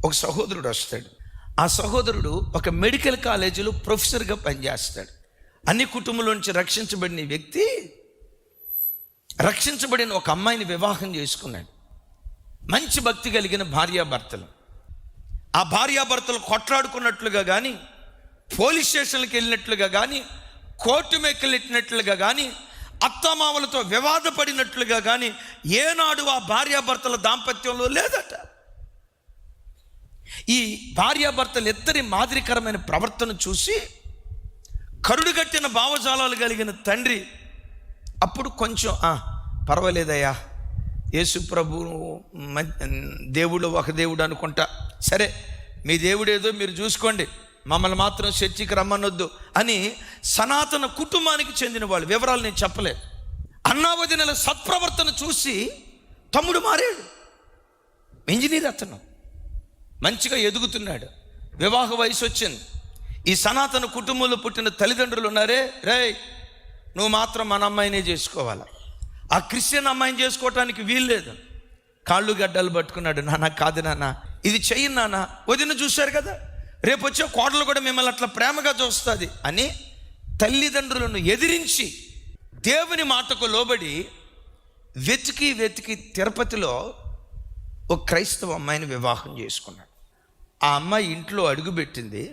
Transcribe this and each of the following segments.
ఒక సహోదరుడు వస్తాడు. ఆ సహోదరుడు ఒక మెడికల్ కాలేజీలో ప్రొఫెసర్గా పనిచేస్తాడు. అన్ని కుటుంబంలో నుంచి రక్షించబడిన వ్యక్తి రక్షించబడిన ఒక అమ్మాయిని వివాహం చేసుకున్నాడు. మంచి భక్తి కలిగిన భార్యాభర్తలు. ఆ భార్యాభర్తలు కొట్లాడుకున్నట్లుగా కానీ, పోలీస్ స్టేషన్లకు వెళ్ళినట్లుగా కానీ, కోర్టు మెక్కలెట్టినట్లుగా కానీ, అత్తమామలతో వివాదపడినట్లుగా కానీ ఏనాడు ఆ భార్యాభర్తల దాంపత్యంలో లేదట. ఈ భార్యాభర్తలు ఇద్దరి మాదిరికరమైన ప్రవర్తన చూసి కరుడుగట్టిన భావజాలాలు కలిగిన తండ్రి అప్పుడు కొంచెం పర్వాలేదయ్యా, యేసు ప్రభు దేవుడు ఒక దేవుడు అనుకుంటా, సరే మీ దేవుడేదో మీరు చూసుకోండి, మమ్మల్ని మాత్రం చర్చికి రమ్మనొద్దు అని సనాతన కుటుంబానికి చెందిన వాళ్ళు, వివరాలు నేను చెప్పలేదు. అన్నావదినల సత్ప్రవర్తన చూసి తమ్ముడు మారాడు. ఇంజనీర్, అతను మంచిగా ఎదుగుతున్నాడు, వివాహ వయసు వచ్చింది. ఈ సనాతన కుటుంబంలో పుట్టిన తల్లిదండ్రులు ఉన్నారే, రేయ్ నువ్వు మాత్రం మన అమ్మాయినే చేసుకోవాలా, ఆ క్రిస్టియన్ అమ్మాయిని చేసుకోవటానికి వీల్లేదు. కాళ్ళు గడ్డలు పట్టుకున్నాడు. నాన్న కాదు నాన్న, ఇది చెయ్యి నాన్న, వదిన చూశారు కదా, రేపు వచ్చే కోడలు కూడా మిమ్మల్ని అట్లా ప్రేమగా చూస్తుంది అని తల్లిదండ్రులను ఎదిరించి దేవుని మాటకు లోబడి వెతికి తిరుపతిలో ఒక క్రైస్తవ అమ్మాయిని వివాహం చేసుకున్నాడు. ఆ అమ్మాయి ఇంట్లో అడుగుపెట్టింది,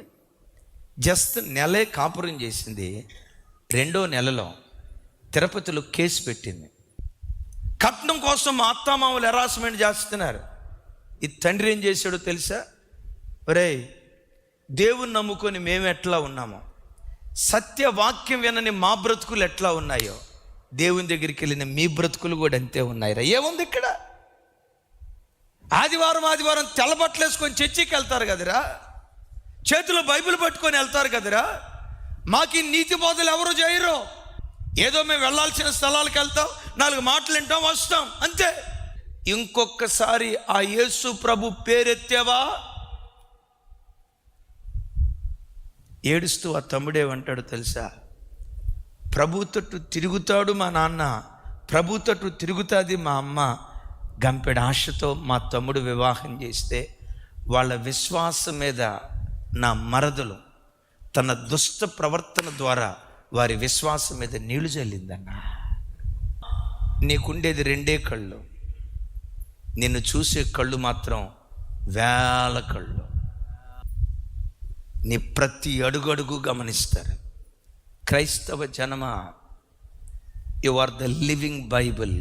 జస్ట్ నెలే కాపురం చేసింది. 2వ నెలలో తిరుపతిలో కేసు పెట్టింది. కట్నం కోసం మా అత్తామామలు హెరాస్మెంట్ చేస్తున్నారు. ఈ తండ్రి ఏం చేశాడో తెలుసా? ఒరేయ్, దేవుని నమ్ముకొని మేము ఎట్లా ఉన్నామో, సత్యవాక్యం వినని మా బ్రతుకులు ఎట్లా ఉన్నాయో, దేవుని దగ్గరికి వెళ్ళిన మీ బ్రతుకులు కూడా అంతే ఉన్నాయిరా. ఏముంది ఇక్కడ? ఆదివారం తెల్లబట్టలు వేసుకొని చర్చికి వెళ్తారు కదరా, చేతిలో బైబిల్ పట్టుకొని వెళ్తారు కదరా, మాకు నీతి బోధలు ఎవరు చేయరు. ఏదో మేము వెళ్ళాల్సిన స్థలాలకు వెళ్తాం, 4 మాటలు వింటాం, వస్తాం, అంతే. ఇంకొకసారి ఆ యేసు ప్రభు పేరెత్తావా, ఏడుస్తూ ఆ తమ్ముడేమంటాడు తెలుసా? ప్రభు తట్టు తిరుగుతాడు మా నాన్న, ప్రభు తట్టు తిరుగుతుంది మా అమ్మ. గంపెడు ఆశతో మా తమ్ముడు వివాహం చేస్తే వాళ్ళ విశ్వాసం మీద నా మరదలు తన దుష్ట ప్రవర్తన ద్వారా వారి విశ్వాసం మీద నీళ్లు చల్లిందన్న. నీకుండేది 2 కళ్ళు, నిన్ను చూసే కళ్ళు మాత్రం వేల కళ్ళు. నీ ప్రతి అడుగడుగు గమనిస్తారు. క్రైస్తవ జనమా, you are the living Bible.